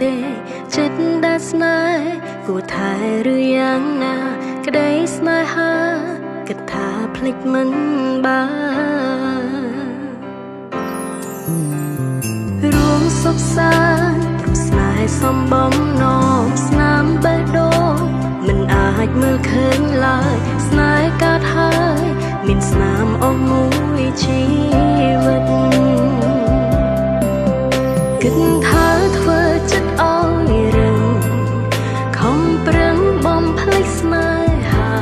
ទេចិត្តដែលស្នេហ៍គួរថែឬយ៉ាងណាក្តីស្នេហាគិតថាភ្លេចមិនបានរួមសុខសាន្តព្រោះស្នេហ៍សំបំណងស្នាមបេះដូងមិនអាចមើលឃើញឡើយស្នេហ៍កើតហើយមានស្នាមអស់មួយជីវិតគិតថាធ្វើចិត្តឲ្យរឹងខំប្រឹងបំភ្លេចស្នេហា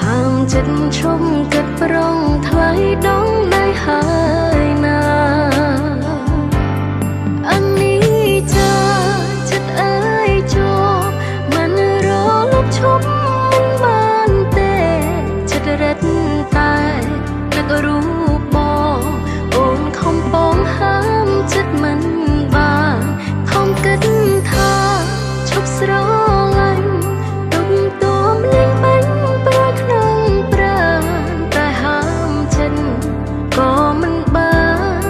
ហាមចិត្តឈប់គិតប្រងថ្លៃដងដៃហើយណាអនីចាចិត្តអើយជាប់មិនរលប់ឈប់មិនបានទេចិត្តរឹតតែនឹករូបបងអូនខំពងហាមចិត្តមិនបានខំគិតថាឈប់ស្រឡាញ់ទុំទួមលេងបាញ់ប្រយក្នុងប្រាណតែហាមចិត្តក៏មិនបាន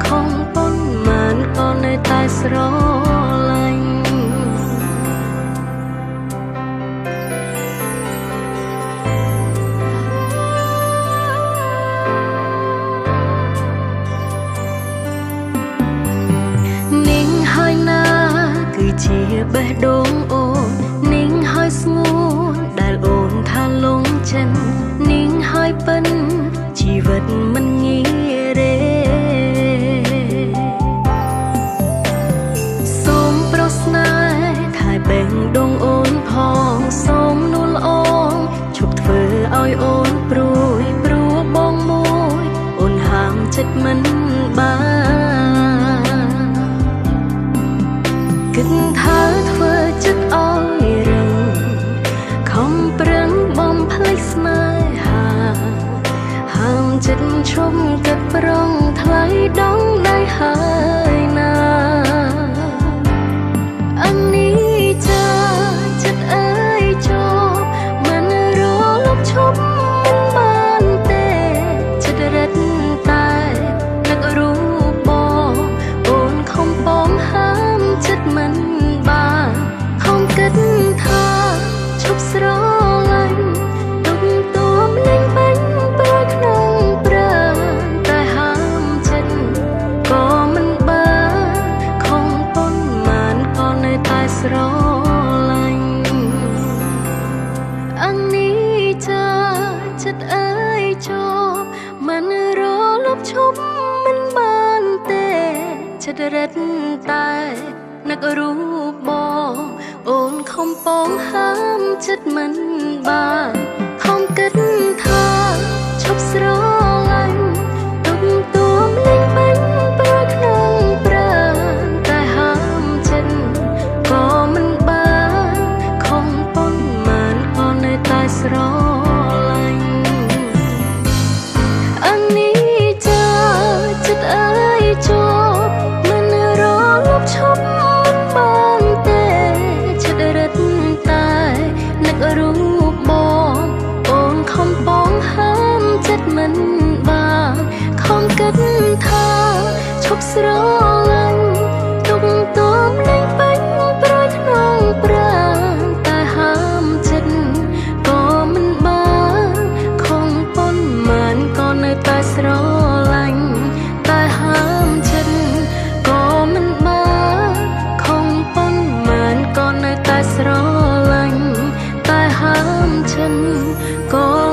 ខំប៉ុន្មានក៏នៅតែស្រឡាញ់นิ่งហើយណាគឺជាបេះដូងអូនนิ่งហើយស្ងួនដែលអូនថាលងចិត្តนิ่งហើយពិនជីវិតមិនងាយរេសូមប្រស្នេហ៍ថែបេះដូងអូនផងសូមនួលអូនឈប់ធ្វើឲ្យអូនព្រួយព្រោះបងមួយអូនហាមចិត្តមិនបានគិតថាធ្វើចិត្តឲ្យរឹងខំប្រឹងបំភ្លេចស្នេហាហាមចិត្តឈប់គិតប្រងថ្លៃដងដៃហើយណាអនីចាចិត្តអើយជាប់មិនរលប់ឈប់មិនបានទេចិត្តរឹតតែនឹករូបបងអូនខំពងហាមចិត្តមិនបានខំគិតថាឈប់ស្រឡាញ់ទុំទួមលេងបាញ់ប្រយក្នុងប្រាណតែហាមចិត្តក៏មិនបានខំប៉ុន្មានក៏នៅតែស្រឡាញ់អនីចាចិត្តអើយជាប់មិនរលប់ឈប់មិនបានទេចិត្តរឹតតែនឹករូបបងអូនខំពងហាមចិត្តមិនបានខំគិតថាឈប់ស្រឡាញ់ទុំទួមលេងបាញ់ប្រយក្នុងប្រាណតែហាមចិត្តក៏មិនបានខំប៉ុន្មានក៏នៅតែស្រឡាញ់អនីចាចិត្តអើយជាប់មិនរលប់ឈប់មិនបានទេចិត្តរឹតតែនឹករូបបងអូនខំពងហាមចិត្តមិនបានខំគិតថាឈប់ស្រឡាញ់ទុំទួមលេងបាញ់ប្រយក្នុងប្រាណតែហាមចិត្តក៏មិនបានខំប៉ុន្មានក៏នៅតែស្រឡាញ់តែហាមចិត្តក៏មិនបានខំប៉ុន្មានក៏នៅតែស្រឡាញ់តែហាមចិត្តក៏